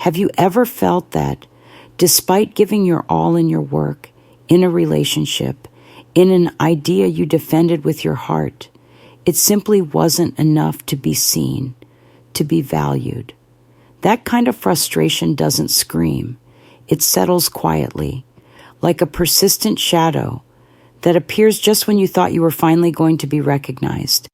Have you ever felt that, despite giving your all in your work, in a relationship, in an idea you defended with your heart, it simply wasn't enough to be seen, to be valued? That kind of frustration doesn't scream. It settles quietly, like a persistent shadow that appears just when you thought you were finally going to be recognized.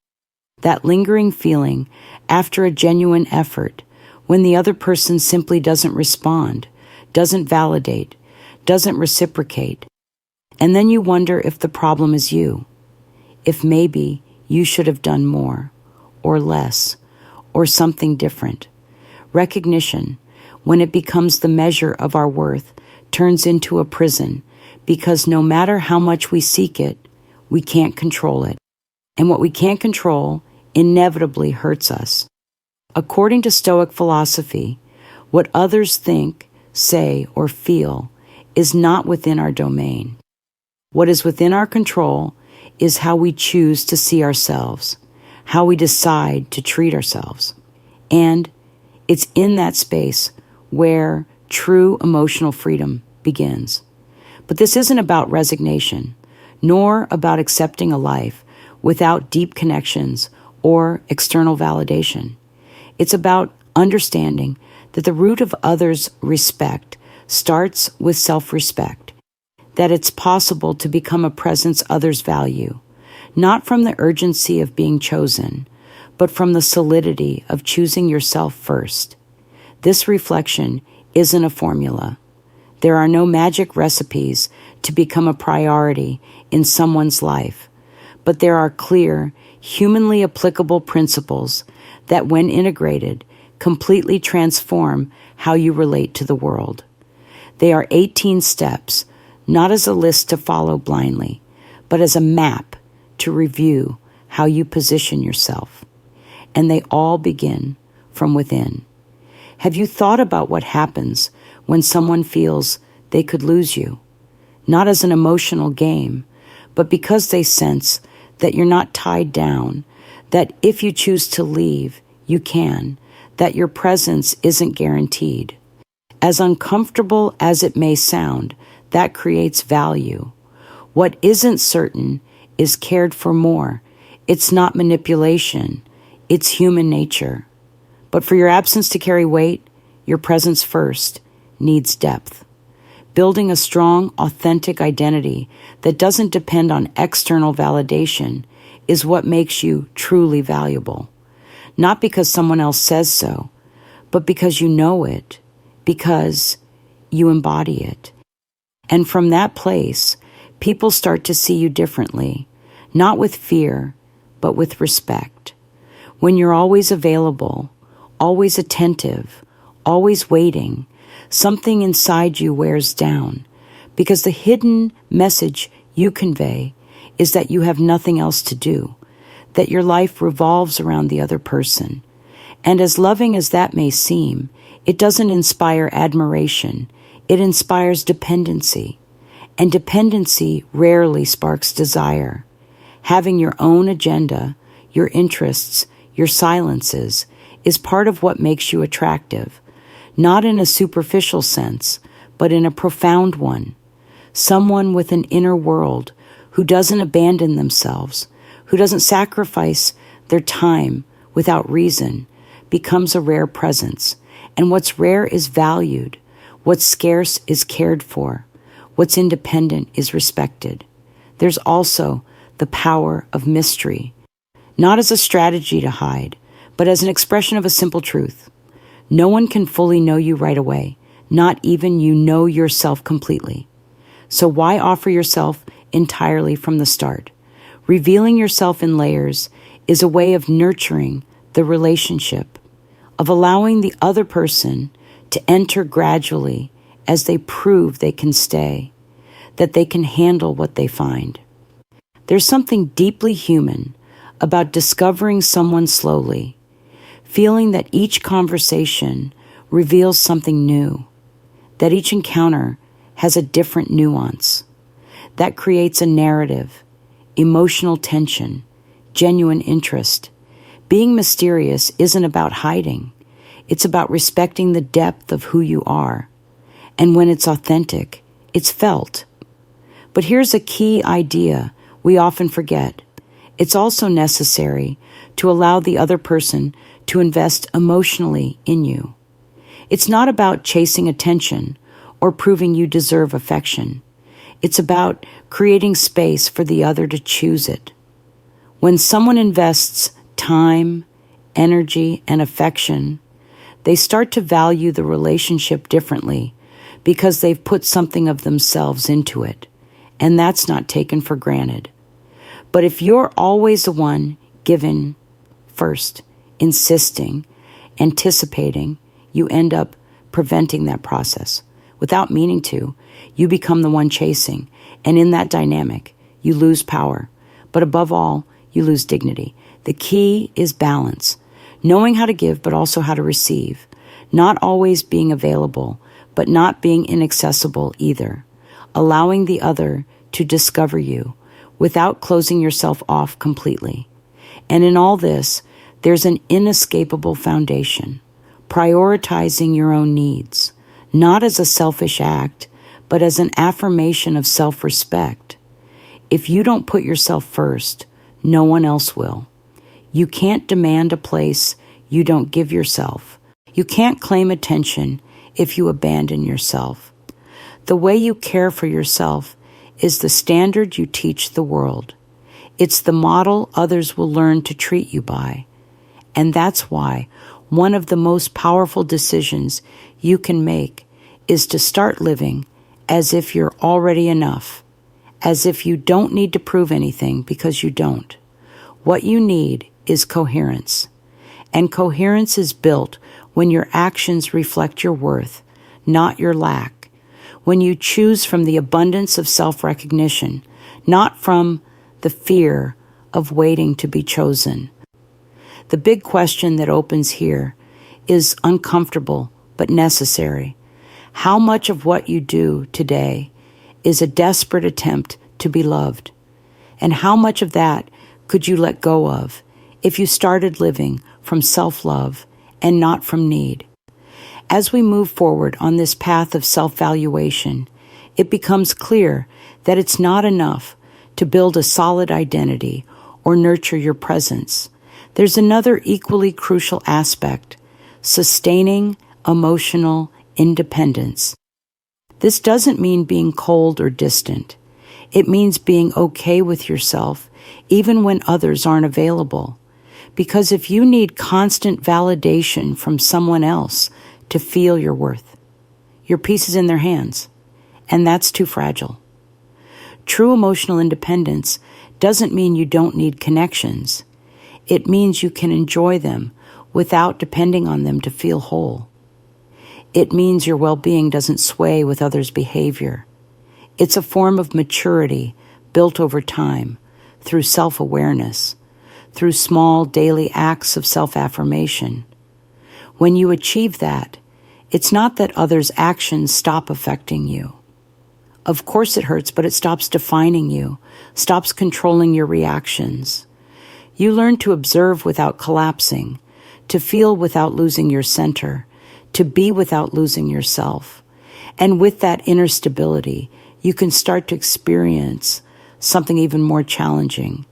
That lingering feeling after a genuine effort, when the other person simply doesn't respond, doesn't validate, doesn't reciprocate. And then you wonder if the problem is you, if maybe you should have done more, or less, or something different. Recognition, when it becomes the measure of our worth, turns into a prison, because no matter how much we seek it, we can't control it. And what we can't control inevitably hurts us. According to Stoic philosophy, what others think, say, or feel is not within our domain. What is within our control is how we choose to see ourselves, how we decide to treat ourselves. And it's in that space where true emotional freedom begins. But this isn't about resignation, nor about accepting a life without deep connections or external validation. It's about understanding that the root of others' respect starts with self-respect, that it's possible to become a presence others value, not from the urgency of being chosen, but from the solidity of choosing yourself first. This reflection isn't a formula. There are no magic recipes to become a priority in someone's life, but there are clear, humanly applicable principles that, when integrated, completely transform how you relate to the world. They are 18 steps, not as a list to follow blindly, but as a map to review how you position yourself. And they all begin from within. Have you thought about what happens when someone feels they could lose you? Not as an emotional game, but because they sense that you're not tied down, that if you choose to leave, you can, that your presence isn't guaranteed. As uncomfortable as it may sound, that creates value. What isn't certain is cared for more. It's not manipulation. It's human nature. But for your absence to carry weight, your presence first needs depth. Building a strong, authentic identity that doesn't depend on external validation is what makes you truly valuable. Not because someone else says so, but because you know it, because you embody it. And from that place, people start to see you differently, not with fear, but with respect. When you're always available, always attentive, always waiting, something inside you wears down, because the hidden message you convey is that you have nothing else to do, that your life revolves around the other person. And as loving as that may seem, it doesn't inspire admiration, it inspires dependency. And dependency rarely sparks desire. Having your own agenda, your interests, your silences, is part of what makes you attractive, not in a superficial sense, but in a profound one. Someone with an inner world who doesn't abandon themselves, who doesn't sacrifice their time without reason, becomes a rare presence. And what's rare is valued. What's scarce is cared for. What's independent is respected. There's also the power of mystery, not as a strategy to hide, but as an expression of a simple truth. No one can fully know you right away, not even you know yourself completely. So why offer yourself entirely from the start? Revealing yourself in layers is a way of nurturing the relationship, of allowing the other person to enter gradually as they prove they can stay, that they can handle what they find. There's something deeply human about discovering someone slowly, feeling that each conversation reveals something new, that each encounter has a different nuance. That creates a narrative, emotional tension, genuine interest. Being mysterious isn't about hiding. It's about respecting the depth of who you are. And when it's authentic, it's felt. But here's a key idea we often forget. It's also necessary to allow the other person to invest emotionally in you. It's not about chasing attention or proving you deserve affection. It's about creating space for the other to choose it. When someone invests time, energy, and affection, they start to value the relationship differently because they've put something of themselves into it, and that's not taken for granted. But if you're always the one giving first, insisting, anticipating, you end up preventing that process. Without meaning to, you become the one chasing, and in that dynamic, you lose power. But above all, you lose dignity. The key is balance, knowing how to give but also how to receive, not always being available, but not being inaccessible either, allowing the other to discover you without closing yourself off completely. And in all this, there's an inescapable foundation, prioritizing your own needs, not as a selfish act, but as an affirmation of self-respect. If you don't put yourself first, no one else will. You can't demand a place you don't give yourself. You can't claim attention if you abandon yourself. The way you care for yourself is the standard you teach the world. It's the model others will learn to treat you by. And that's why one of the most powerful decisions you can make is to start living as if you're already enough, as if you don't need to prove anything because you don't. What you need is coherence. And coherence is built when your actions reflect your worth, not your lack. When you choose from the abundance of self-recognition, not from the fear of waiting to be chosen. The big question that opens here is uncomfortable but necessary. How much of what you do today is a desperate attempt to be loved? And how much of that could you let go of if you started living from self-love and not from need? As we move forward on this path of self-valuation, it becomes clear that it's not enough to build a solid identity or nurture your presence. There's another equally crucial aspect: sustaining emotional independence. This doesn't mean being cold or distant. It means being okay with yourself even when others aren't available. Because if you need constant validation from someone else to feel your worth, your peace is in their hands, and that's too fragile. True emotional independence doesn't mean you don't need connections. It means you can enjoy them without depending on them to feel whole. It means your well-being doesn't sway with others' behavior. It's a form of maturity built over time, through self-awareness, through small daily acts of self-affirmation. When you achieve that, it's not that others' actions stop affecting you. Of course it hurts, but it stops defining you, stops controlling your reactions. You learn to observe without collapsing, to feel without losing your center, to be without losing yourself. And with that inner stability, you can start to experience something even more challenging: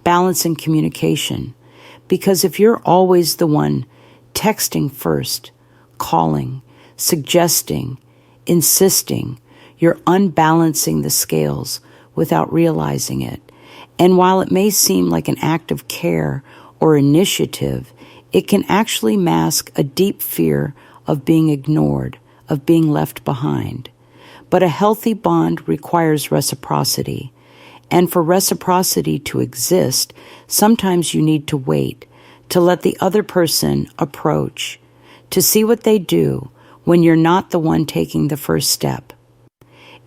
balance in communication. Because if you're always the one texting first, calling, suggesting, insisting, you're unbalancing the scales without realizing it. And while it may seem like an act of care or initiative, it can actually mask a deep fear of being ignored, of being left behind. But a healthy bond requires reciprocity. And for reciprocity to exist, sometimes you need to wait, to let the other person approach, to see what they do when you're not the one taking the first step.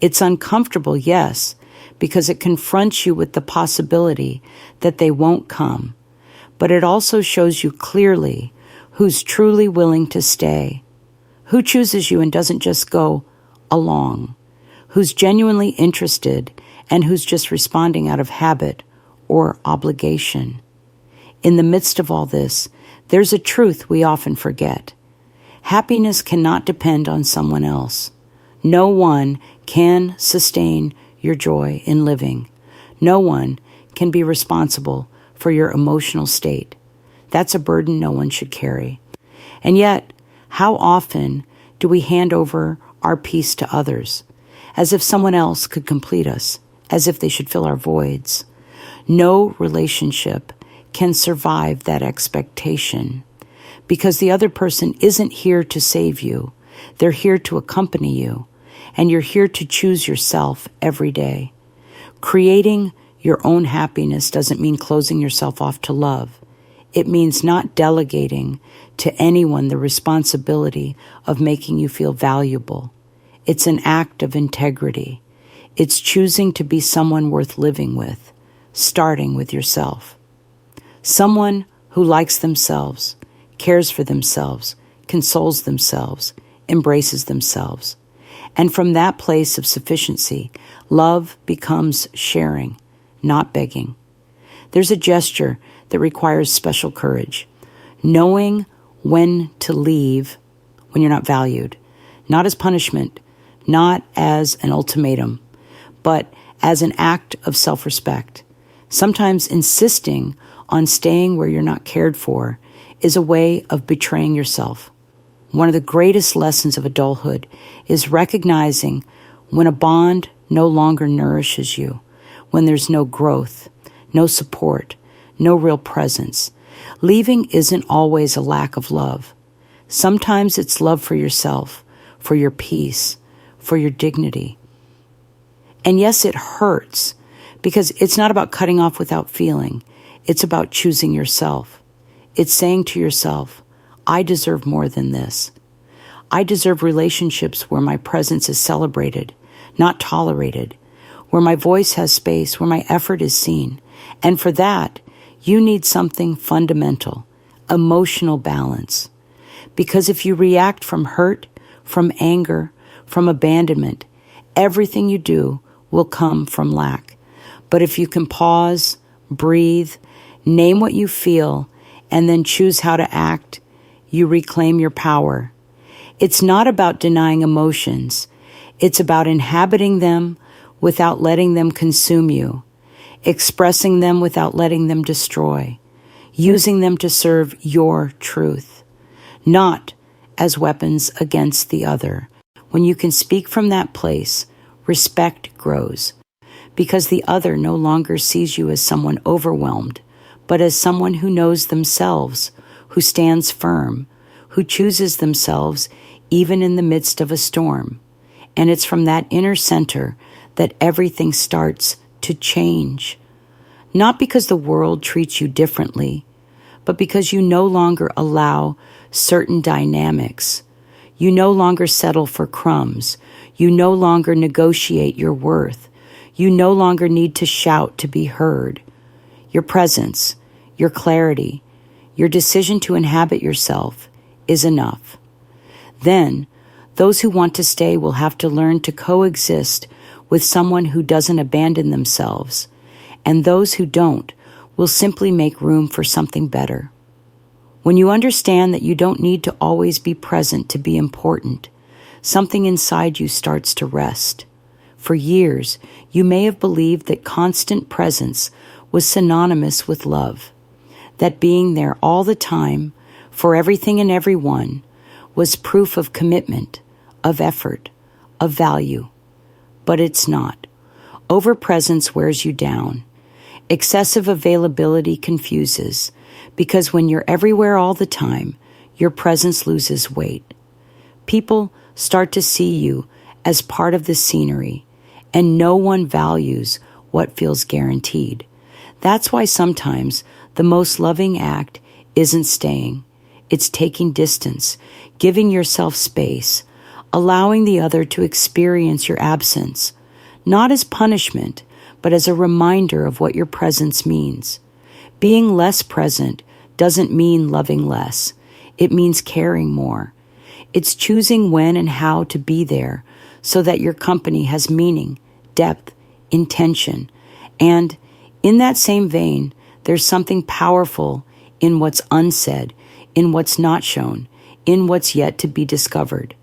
It's uncomfortable, yes, because it confronts you with the possibility that they won't come. But it also shows you clearly who's truly willing to stay, who chooses you and doesn't just go along, who's genuinely interested and who's just responding out of habit or obligation. In the midst of all this, there's a truth we often forget. Happiness cannot depend on someone else. No one can sustain your joy in living. No one can be responsible for your emotional state. That's a burden no one should carry. And yet, how often do we hand over our peace to others, as if someone else could complete us, as if they should fill our voids? No relationship can survive that expectation, because the other person isn't here to save you. They're here to accompany you, and you're here to choose yourself every day. Creating your own happiness doesn't mean closing yourself off to love. It means not delegating to anyone the responsibility of making you feel valuable. It's an act of integrity. It's choosing to be someone worth living with, starting with yourself. Someone who likes themselves, cares for themselves, consoles themselves, embraces themselves. And from that place of sufficiency, love becomes sharing, not begging. There's a gesture that requires special courage, knowing when to leave when you're not valued, not as punishment, not as an ultimatum, but as an act of self-respect. Sometimes insisting on staying where you're not cared for is a way of betraying yourself. One of the greatest lessons of adulthood is recognizing when a bond no longer nourishes you, when there's no growth, no support, no real presence. Leaving isn't always a lack of love. Sometimes it's love for yourself, for your peace, for your dignity. And yes, it hurts, because it's not about cutting off without feeling. It's about choosing yourself. It's saying to yourself, I deserve more than this. I deserve relationships where my presence is celebrated, not tolerated, where my voice has space, where my effort is seen. And for that, you need something fundamental, emotional balance. Because if you react from hurt, from anger, from abandonment, everything you do will come from lack. But if you can pause, breathe, name what you feel, and then choose how to act, you reclaim your power. It's not about denying emotions. It's about inhabiting them without letting them consume you, expressing them without letting them destroy, using them to serve your truth, not as weapons against the other. When you can speak from that place, respect grows, because the other no longer sees you as someone overwhelmed, but as someone who knows themselves, who stands firm, who chooses themselves even in the midst of a storm. And it's from that inner center that everything starts to change. Not because the world treats you differently, but because you no longer allow certain dynamics. You no longer settle for crumbs. You no longer negotiate your worth. You no longer need to shout to be heard. Your presence, your clarity, your decision to inhabit yourself is enough. Then, those who want to stay will have to learn to coexist with someone who doesn't abandon themselves, and those who don't will simply make room for something better. When you understand that you don't need to always be present to be important, something inside you starts to rest. For years, you may have believed that constant presence was synonymous with love, that being there all the time, for everything and everyone, was proof of commitment, of effort, of value. But it's not. Overpresence wears you down. Excessive availability confuses, because when you're everywhere all the time, your presence loses weight. People start to see you as part of the scenery, and no one values what feels guaranteed. That's why sometimes the most loving act isn't staying. It's taking distance, giving yourself space, allowing the other to experience your absence, not as punishment, but as a reminder of what your presence means. Being less present doesn't mean loving less. It means caring more. It's choosing when and how to be there so that your company has meaning, depth, intention. And in that same vein, there's something powerful in what's unsaid, in what's not shown, in what's yet to be discovered.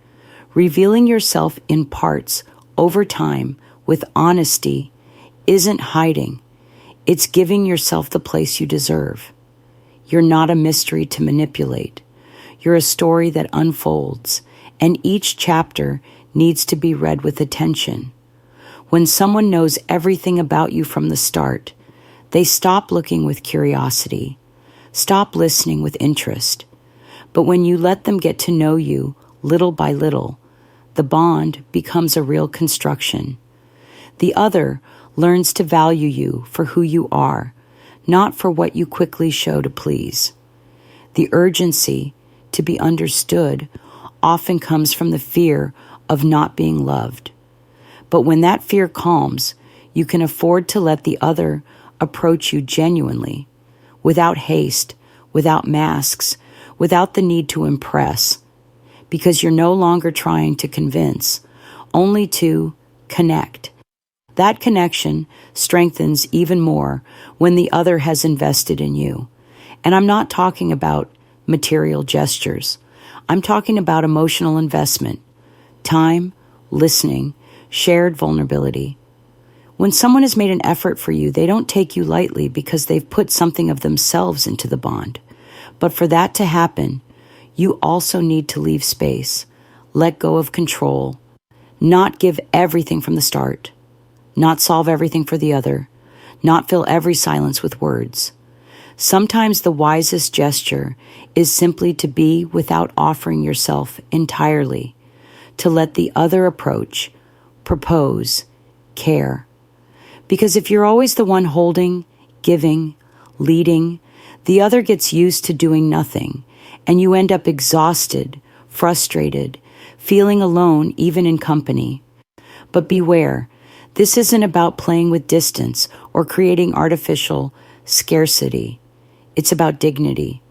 Revealing yourself in parts over time with honesty isn't hiding. It's giving yourself the place you deserve. You're not a mystery to manipulate. You're a story that unfolds, and each chapter needs to be read with attention. When someone knows everything about you from the start, they stop looking with curiosity, stop listening with interest. But when you let them get to know you little by little, the bond becomes a real construction. The other learns to value you for who you are, not for what you quickly show to please. The urgency to be understood often comes from the fear of not being loved. But when that fear calms, you can afford to let the other approach you genuinely, without haste, without masks, without the need to impress, because you're no longer trying to convince, only to connect. That connection strengthens even more when the other has invested in you. And I'm not talking about material gestures. I'm talking about emotional investment, time, listening, shared vulnerability. When someone has made an effort for you, they don't take you lightly because they've put something of themselves into the bond. But for that to happen, you also need to leave space, let go of control, not give everything from the start, not solve everything for the other, not fill every silence with words. Sometimes the wisest gesture is simply to be without offering yourself entirely, to let the other approach, propose, care. Because if you're always the one holding, giving, leading, the other gets used to doing nothing, and you end up exhausted, frustrated, feeling alone even in company. But beware, this isn't about playing with distance or creating artificial scarcity. It's about dignity,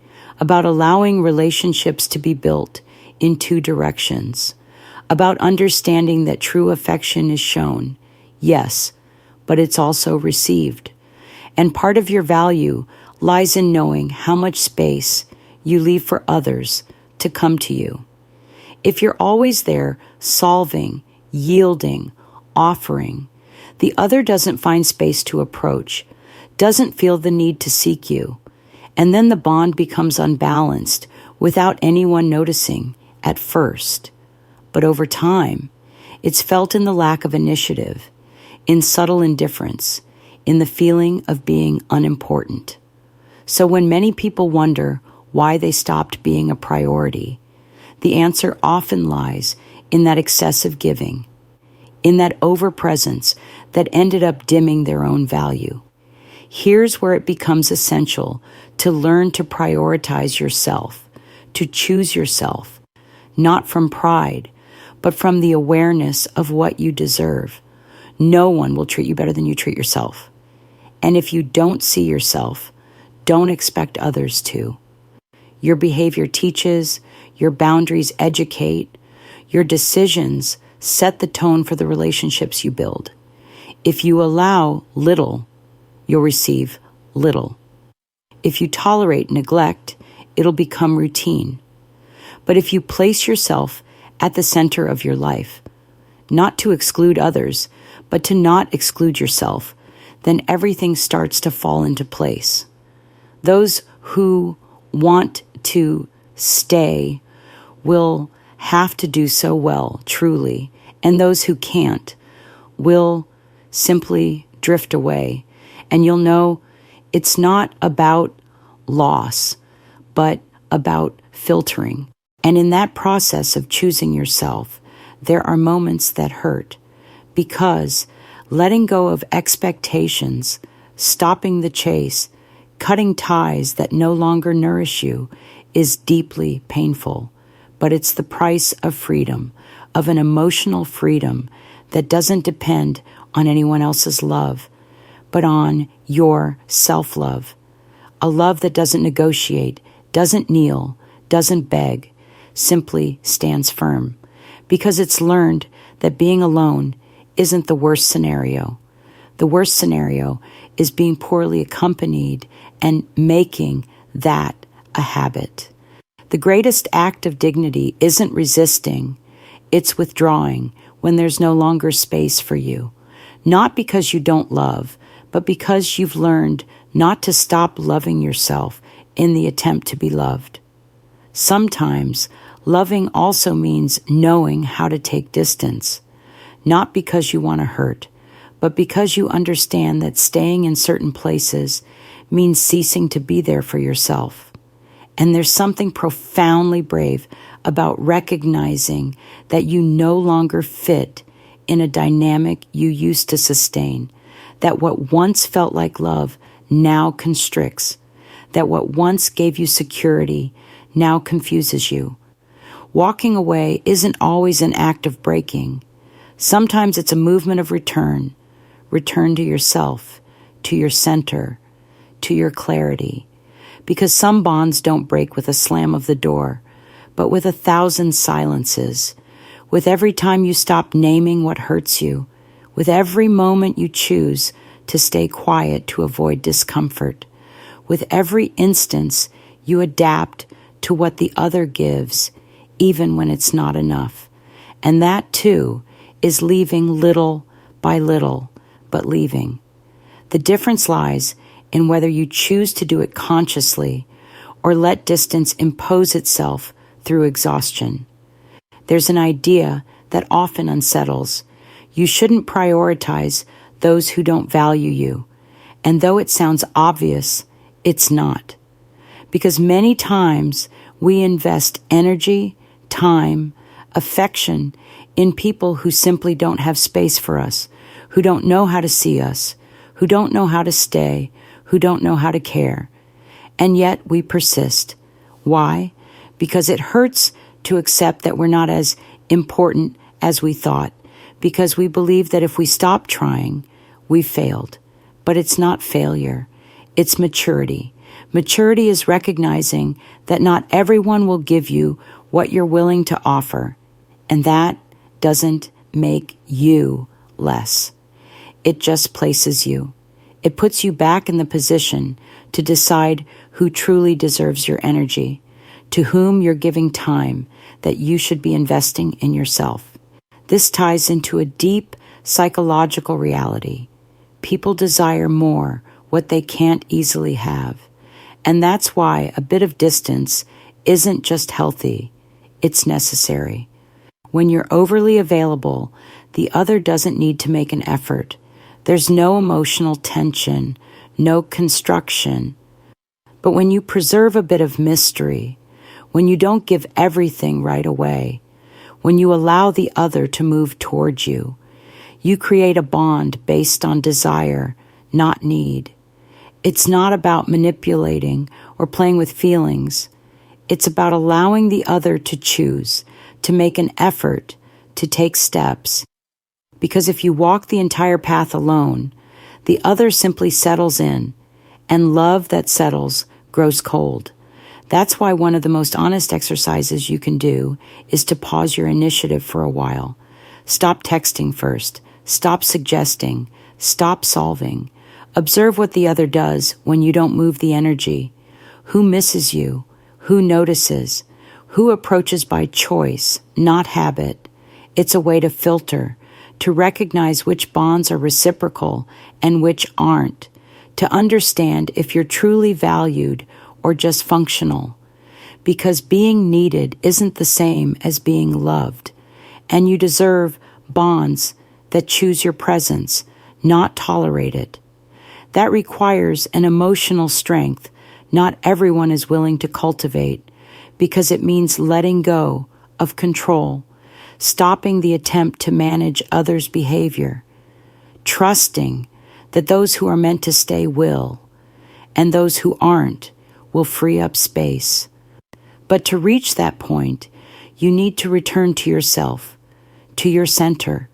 about allowing relationships to be built in two directions, about understanding that true affection is shown, yes, but it's also received. And part of your value lies in knowing how much space you leave for others to come to you. If you're always there, solving, yielding, offering, the other doesn't find space to approach, doesn't feel the need to seek you, and then the bond becomes unbalanced without anyone noticing at first. But over time, it's felt in the lack of initiative, in subtle indifference, in the feeling of being unimportant. So when many people wonder why they stopped being a priority, the answer often lies in that excessive giving, in that overpresence that ended up dimming their own value. Here's where it becomes essential to learn to prioritize yourself, to choose yourself, not from pride, but from the awareness of what you deserve. No one will treat you better than you treat yourself. And if you don't see yourself, don't expect others to. Your behavior teaches, your boundaries educate, your decisions set the tone for the relationships you build. If you allow little, you'll receive little. If you tolerate neglect, it'll become routine. But if you place yourself at the center of your life, not to exclude others, but to not exclude yourself, then everything starts to fall into place. Those who want to stay will have to do so well, truly, and those who can't will simply drift away. And you'll know it's not about loss, but about filtering. And in that process of choosing yourself, there are moments that hurt, because letting go of expectations, stopping the chase, cutting ties that no longer nourish you is deeply painful. But it's the price of freedom, of an emotional freedom that doesn't depend on anyone else's love, but on your self-love. A love that doesn't negotiate, doesn't kneel, doesn't beg, simply stands firm, because it's learned that being alone isn't the worst scenario. The worst scenario is being poorly accompanied and making that a habit. The greatest act of dignity isn't resisting, it's withdrawing when there's no longer space for you. Not because you don't love, but because you've learned not to stop loving yourself in the attempt to be loved. Sometimes, loving also means knowing how to take distance, not because you want to hurt, but because you understand that staying in certain places means ceasing to be there for yourself. And there's something profoundly brave about recognizing that you no longer fit in a dynamic you used to sustain, that what once felt like love now constricts, that what once gave you security now confuses you. Walking away isn't always an act of breaking. Sometimes it's a movement of return to yourself, to your center, to your clarity. Because some bonds don't break with a slam of the door, but with 1,000 silences, with every time you stop naming what hurts you, with every moment you choose to stay quiet to avoid discomfort, with every instance you adapt to what the other gives, even when it's not enough. And that, too, is leaving little by little, but leaving. The difference lies in whether you choose to do it consciously or let distance impose itself through exhaustion. There's an idea that often unsettles. You shouldn't prioritize those who don't value you. And though it sounds obvious, it's not. Because many times we invest energy, time, affection in people who simply don't have space for us, who don't know how to see us, who don't know how to stay, who don't know how to care. And yet we persist. Why? Because it hurts to accept that we're not as important as we thought, because we believe that if we stop trying, we failed. But it's not failure. It's maturity. Maturity is recognizing that not everyone will give you what you're willing to offer, and that doesn't make you less. It just places you. It puts you back in the position to decide who truly deserves your energy, to whom you're giving time that you should be investing in yourself. This ties into a deep psychological reality. People desire more what they can't easily have. And that's why a bit of distance isn't just healthy, it's necessary. When you're overly available, the other doesn't need to make an effort. There's no emotional tension, no construction. But when you preserve a bit of mystery, when you don't give everything right away, when you allow the other to move towards you, you create a bond based on desire, not need. It's not about manipulating or playing with feelings. It's about allowing the other to choose, to make an effort, to take steps. Because if you walk the entire path alone, the other simply settles in, and love that settles grows cold. That's why one of the most honest exercises you can do is to pause your initiative for a while. Stop texting first. Stop suggesting. Stop solving. Observe what the other does when you don't move the energy. Who misses you? Who notices? Who approaches by choice, not habit? It's a way to filter, to recognize which bonds are reciprocal and which aren't, to understand if you're truly valued or just functional. Because being needed isn't the same as being loved, and you deserve bonds that choose your presence, not tolerate it. That requires an emotional strength not everyone is willing to cultivate, because it means letting go of control, stopping the attempt to manage others' behavior, trusting that those who are meant to stay will, and those who aren't will free up space. But to reach that point, you need to return to yourself, to your center,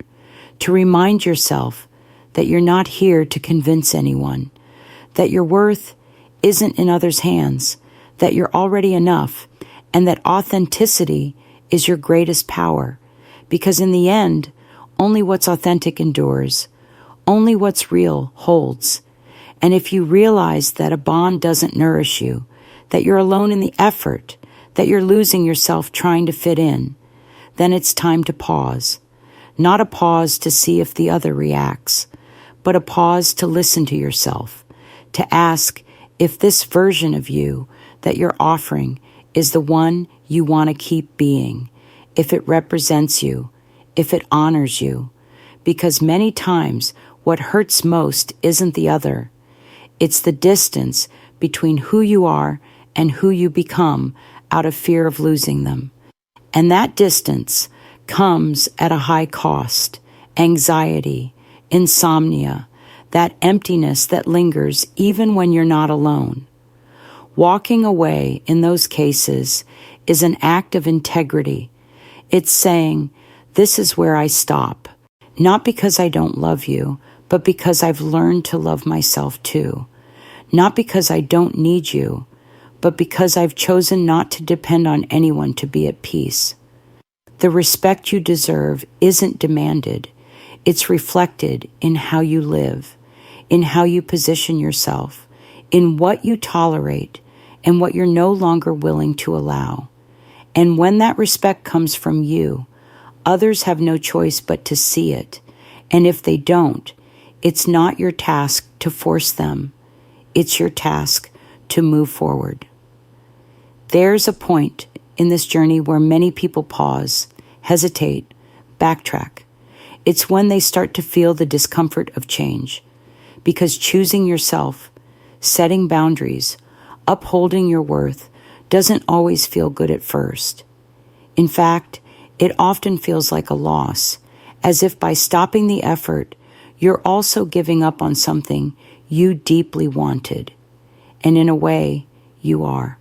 to remind yourself that you're not here to convince anyone, that your worth isn't in others' hands, that you're already enough, and that authenticity is your greatest power. Because in the end, only what's authentic endures. Only what's real holds. And if you realize that a bond doesn't nourish you, that you're alone in the effort, that you're losing yourself trying to fit in, then it's time to pause. Not a pause to see if the other reacts, but a pause to listen to yourself, to ask if this version of you that you're offering is the one you want to keep being, if it represents you, if it honors you. Because many times what hurts most isn't the other. It's the distance between who you are and who you become out of fear of losing them. And that distance comes at a high cost: anxiety, insomnia, that emptiness that lingers even when you're not alone. Walking away in those cases is an act of integrity. It's saying, this is where I stop, not because I don't love you, but because I've learned to love myself too. Not because I don't need you, but because I've chosen not to depend on anyone to be at peace. The respect you deserve isn't demanded. It's reflected in how you live, in how you position yourself, in what you tolerate, and what you're no longer willing to allow. And when that respect comes from you, others have no choice but to see it. And if they don't, it's not your task to force them. It's your task to move forward. There's a point in this journey where many people pause, hesitate, backtrack. It's when they start to feel the discomfort of change, because choosing yourself, setting boundaries, upholding your worth doesn't always feel good at first. In fact, it often feels like a loss, as if by stopping the effort, you're also giving up on something you deeply wanted. And in a way, you are.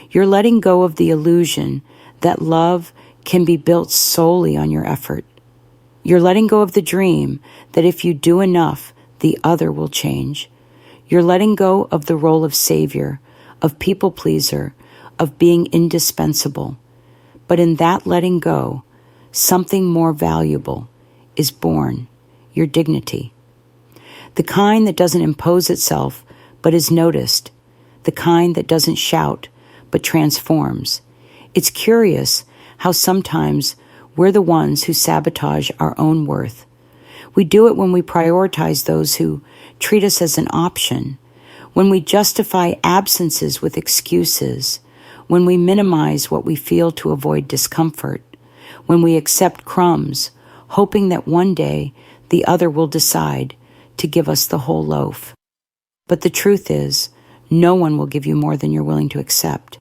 You're letting go of the illusion that love can be built solely on your effort. You're letting go of the dream that if you do enough, the other will change. You're letting go of the role of savior, of people pleaser, of being indispensable. But in that letting go, something more valuable is born: your dignity. The kind that doesn't impose itself, but is noticed. The kind that doesn't shout, but transforms. It's curious how sometimes we're the ones who sabotage our own worth. We do it when we prioritize those who treat us as an option, when we justify absences with excuses, when we minimize what we feel to avoid discomfort, when we accept crumbs, hoping that one day the other will decide to give us the whole loaf. But the truth is, no one will give you more than you're willing to accept.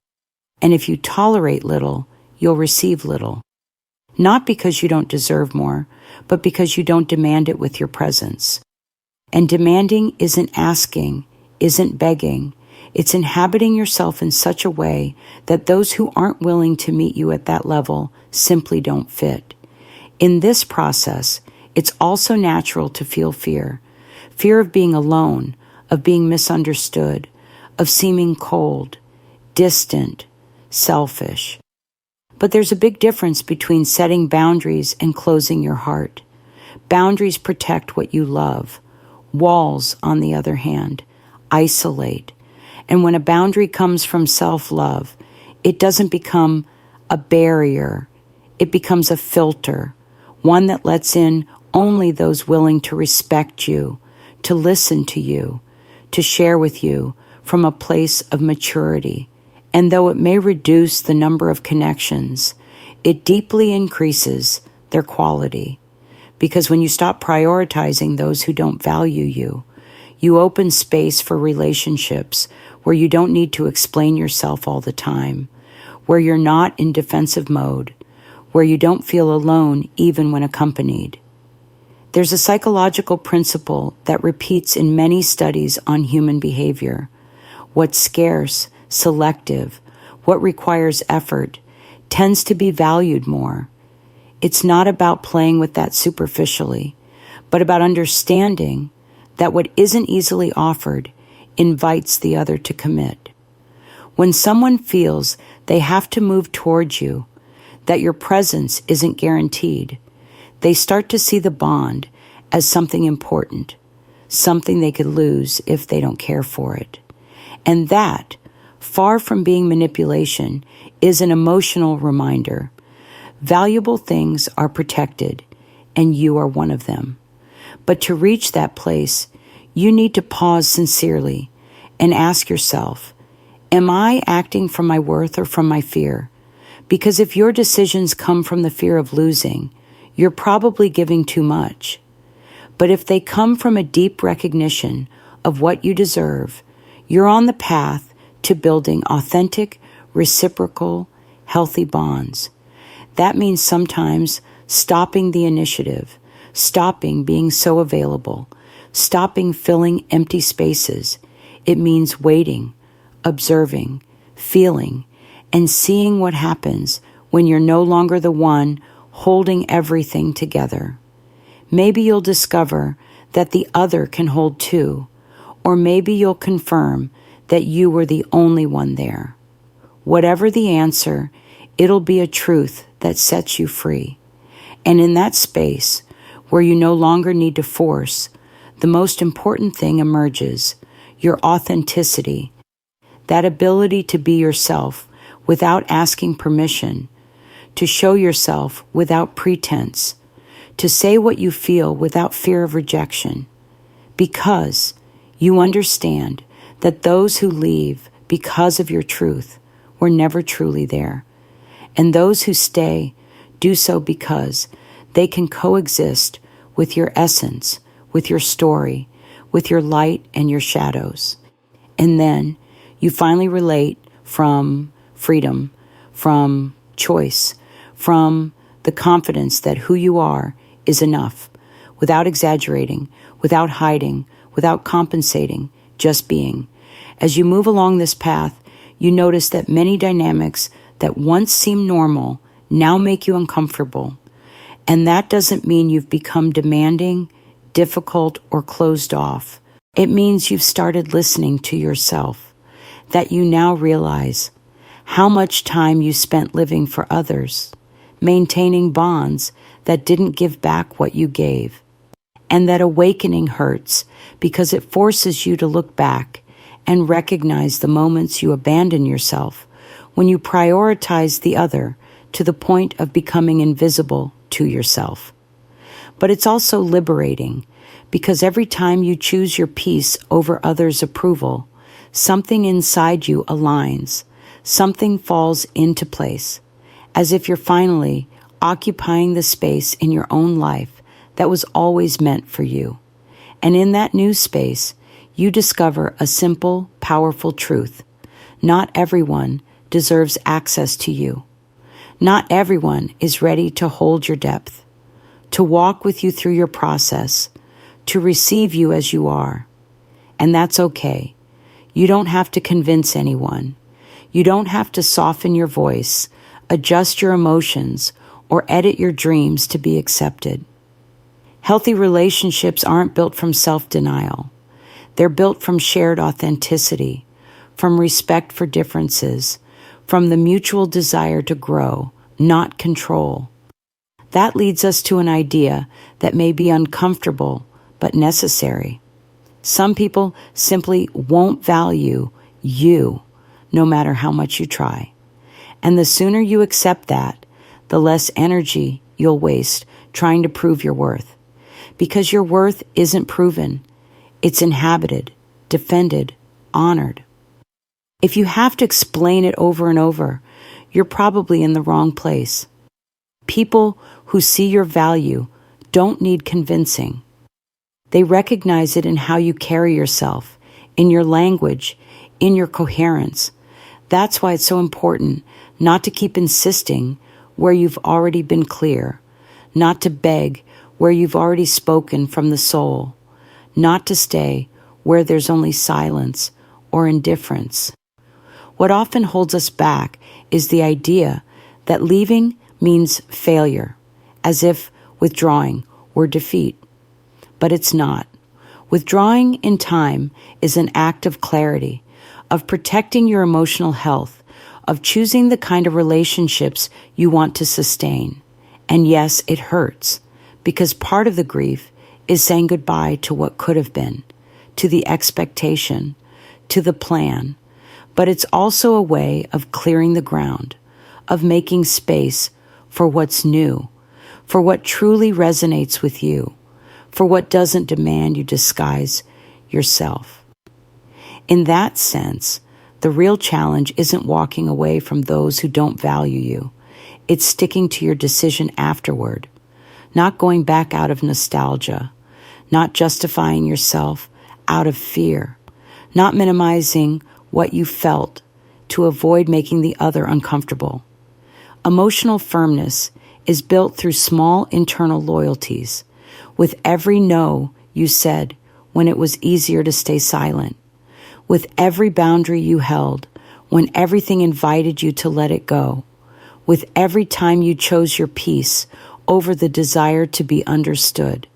And if you tolerate little, you'll receive little. Not because you don't deserve more, but because you don't demand it with your presence. And demanding isn't asking, isn't begging. It's inhabiting yourself in such a way that those who aren't willing to meet you at that level simply don't fit. In this process, it's also natural to feel fear. Fear of being alone, of being misunderstood, of seeming cold, distant, selfish. But there's a big difference between setting boundaries and closing your heart. Boundaries protect what you love. Walls, on the other hand, isolate. And when a boundary comes from self-love, it doesn't become a barrier. It becomes a filter, one that lets in only those willing to respect you, to listen to you, to share with you from a place of maturity. And though it may reduce the number of connections, it deeply increases their quality. Because when you stop prioritizing those who don't value you, you open space for relationships where you don't need to explain yourself all the time, where you're not in defensive mode, where you don't feel alone even when accompanied. There's a psychological principle that repeats in many studies on human behavior. What's scarce, selective, what requires effort, tends to be valued more. It's not about playing with that superficially, but about understanding that what isn't easily offered invites the other to commit. When someone feels they have to move towards you, that your presence isn't guaranteed, they start to see the bond as something important, something they could lose if they don't care for it. And that, far from being manipulation, is an emotional reminder. Valuable things are protected, and you are one of them. But to reach that place, you need to pause sincerely and ask yourself, am I acting from my worth or from my fear? Because if your decisions come from the fear of losing, you're probably giving too much. But if they come from a deep recognition of what you deserve, you're on the path to building authentic, reciprocal, healthy bonds. That means sometimes stopping the initiative, stopping being so available, stopping filling empty spaces. It means waiting, observing, feeling, and seeing what happens when you're no longer the one holding everything together. Maybe you'll discover that the other can hold too, or maybe you'll confirm that you were the only one there. Whatever the answer, it'll be a truth that sets you free. And in that space, where you no longer need to force, the most important thing emerges, your authenticity, that ability to be yourself without asking permission, to show yourself without pretense, to say what you feel without fear of rejection, because you understand that those who leave because of your truth were never truly there, and those who stay do so because they can coexist with your essence, with your story, with your light and your shadows. And then you finally relate from freedom, from choice, from the confidence that who you are is enough, without exaggerating, without hiding, without compensating, just being. As you move along this path, you notice that many dynamics that once seemed normal now make you uncomfortable. And that doesn't mean you've become demanding, difficult, or closed off. It means you've started listening to yourself, that you now realize how much time you spent living for others, maintaining bonds that didn't give back what you gave. And that awakening hurts because it forces you to look back and recognize the moments you abandon yourself when you prioritize the other to the point of becoming invisible to yourself. But it's also liberating because every time you choose your peace over others' approval, something inside you aligns, something falls into place, as if you're finally occupying the space in your own life that was always meant for you. And in that new space, you discover a simple, powerful truth. Not everyone deserves access to you. Not everyone is ready to hold your depth, to walk with you through your process, to receive you as you are. And that's okay. You don't have to convince anyone. You don't have to soften your voice, adjust your emotions, or edit your dreams to be accepted. Healthy relationships aren't built from self-denial. They're built from shared authenticity, from respect for differences, from the mutual desire to grow, not control. That leads us to an idea that may be uncomfortable but necessary. Some people simply won't value you, no matter how much you try. And the sooner you accept that, the less energy you'll waste trying to prove your worth. Because your worth isn't proven. It's inhabited, defended, honored. If you have to explain it over and over, you're probably in the wrong place. People who see your value don't need convincing. They recognize it in how you carry yourself, in your language, in your coherence. That's why it's so important not to keep insisting where you've already been clear, not to beg where you've already spoken from the soul, not to stay where there's only silence or indifference. What often holds us back is the idea that leaving means failure, as if withdrawing were defeat. But it's not. Withdrawing in time is an act of clarity, of protecting your emotional health, of choosing the kind of relationships you want to sustain. And yes, it hurts, because part of the grief is saying goodbye to what could have been, to the expectation, to the plan. But it's also a way of clearing the ground, of making space for what's new, for what truly resonates with you, for what doesn't demand you disguise yourself. In that sense, the real challenge isn't walking away from those who don't value you. It's sticking to your decision afterward, not going back out of nostalgia, not justifying yourself out of fear, not minimizing what you felt to avoid making the other uncomfortable. Emotional firmness is built through small internal loyalties, with every no you said when it was easier to stay silent, with every boundary you held when everything invited you to let it go, with every time you chose your peace over the desire to be understood.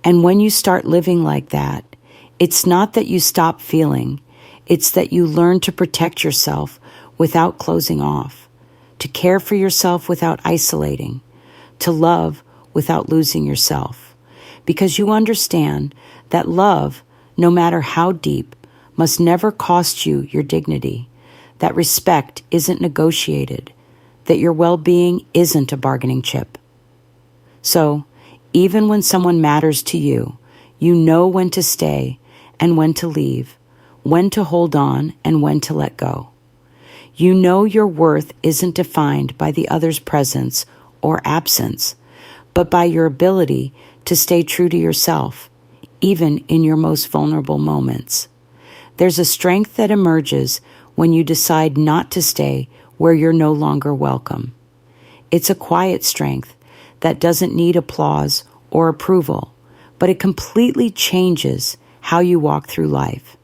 And when you start living like that, it's not that you stop feeling, it's that you learn to protect yourself without closing off, to care for yourself without isolating, to love without losing yourself. Because you understand that love, no matter how deep, must never cost you your dignity, that respect isn't negotiated, that your well-being isn't a bargaining chip. So, even when someone matters to you, you know when to stay and when to leave, when to hold on and when to let go. You know your worth isn't defined by the other's presence or absence, but by your ability to stay true to yourself, even in your most vulnerable moments. There's a strength that emerges when you decide not to stay where you're no longer welcome. It's a quiet strength that doesn't need applause or approval, but it completely changes how you walk through life.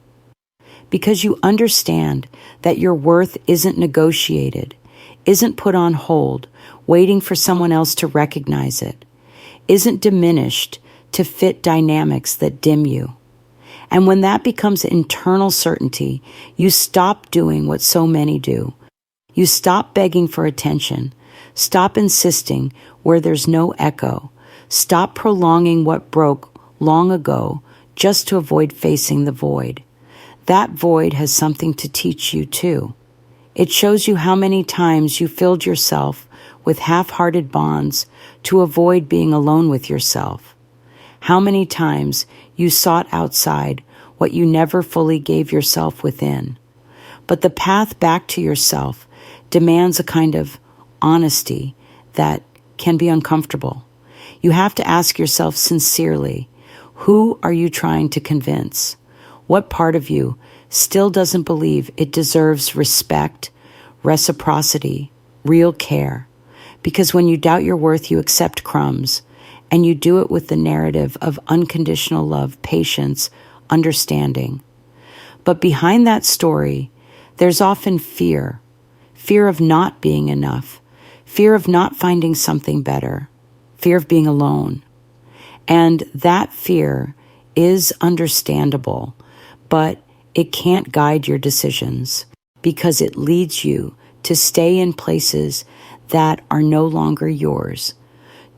Because you understand that your worth isn't negotiated, isn't put on hold, waiting for someone else to recognize it, isn't diminished to fit dynamics that dim you. And when that becomes internal certainty, you stop doing what so many do. You stop begging for attention, stop insisting where there's no echo, stop prolonging what broke long ago just to avoid facing the void. That void has something to teach you too. It shows you how many times you filled yourself with half-hearted bonds to avoid being alone with yourself. How many times you sought outside what you never fully gave yourself within. But the path back to yourself demands a kind of honesty that can be uncomfortable. You have to ask yourself sincerely, who are you trying to convince? What part of you still doesn't believe it deserves respect, reciprocity, real care? Because when you doubt your worth, you accept crumbs, and you do it with the narrative of unconditional love, patience, understanding. But behind that story, there's often fear of not being enough, fear of not finding something better, fear of being alone. And that fear is understandable, but it can't guide your decisions because it leads you to stay in places that are no longer yours,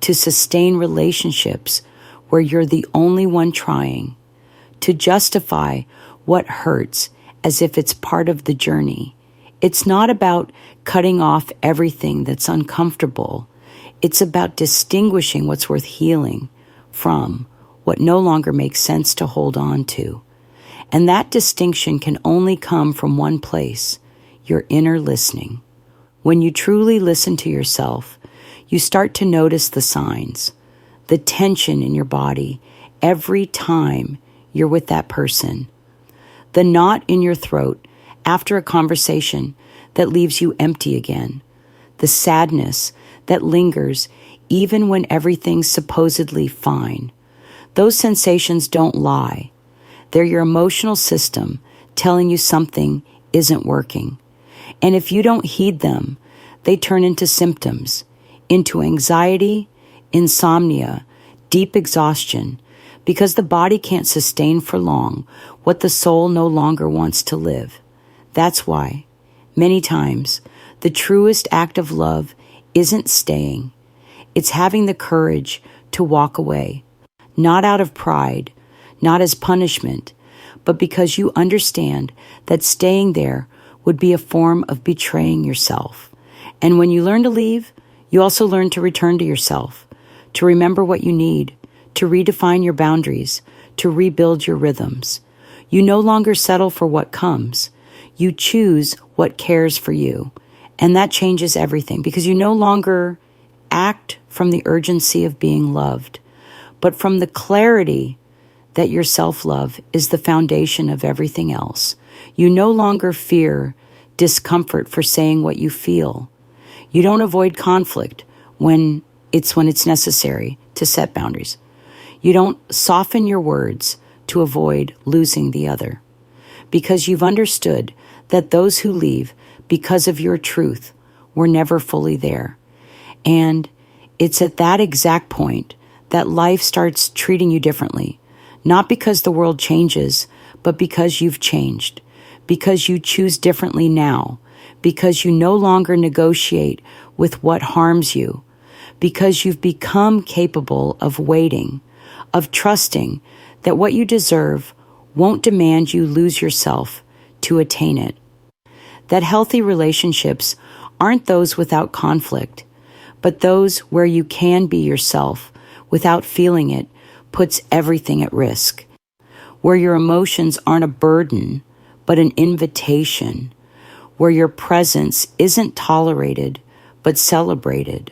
to sustain relationships where you're the only one trying, to justify what hurts as if it's part of the journey. It's not about cutting off everything that's uncomfortable. It's about distinguishing what's worth healing from what no longer makes sense to hold on to. And that distinction can only come from one place, your inner listening. When you truly listen to yourself, you start to notice the signs, the tension in your body every time you're with that person, the knot in your throat after a conversation that leaves you empty again, the sadness that lingers even when everything's supposedly fine. Those sensations don't lie. They're your emotional system telling you something isn't working. And if you don't heed them, they turn into symptoms, into anxiety, insomnia, deep exhaustion, because the body can't sustain for long what the soul no longer wants to live. That's why, many times, the truest act of love isn't staying. It's having the courage to walk away, not out of pride, not as punishment, but because you understand that staying there would be a form of betraying yourself, And when you learn to leave, you also learn to return to yourself, to remember what you need, to redefine your boundaries, to rebuild your rhythms. You no longer settle for what comes. You choose what cares for you. And that changes everything because you no longer act from the urgency of being loved, but from the clarity that your self-love is the foundation of everything else. You no longer fear discomfort for saying what you feel. You don't avoid conflict when it's necessary to set boundaries. You don't soften your words to avoid losing the other, because you've understood that those who leave because of your truth were never fully there. And it's at that exact point that life starts treating you differently, not because the world changes, but because you've changed, because you choose differently now, because you no longer negotiate with what harms you, because you've become capable of waiting, of trusting that what you deserve won't demand you lose yourself to attain it. That healthy relationships aren't those without conflict, but those where you can be yourself without feeling it puts everything at risk, where your emotions aren't a burden, but an invitation, where your presence isn't tolerated, but celebrated,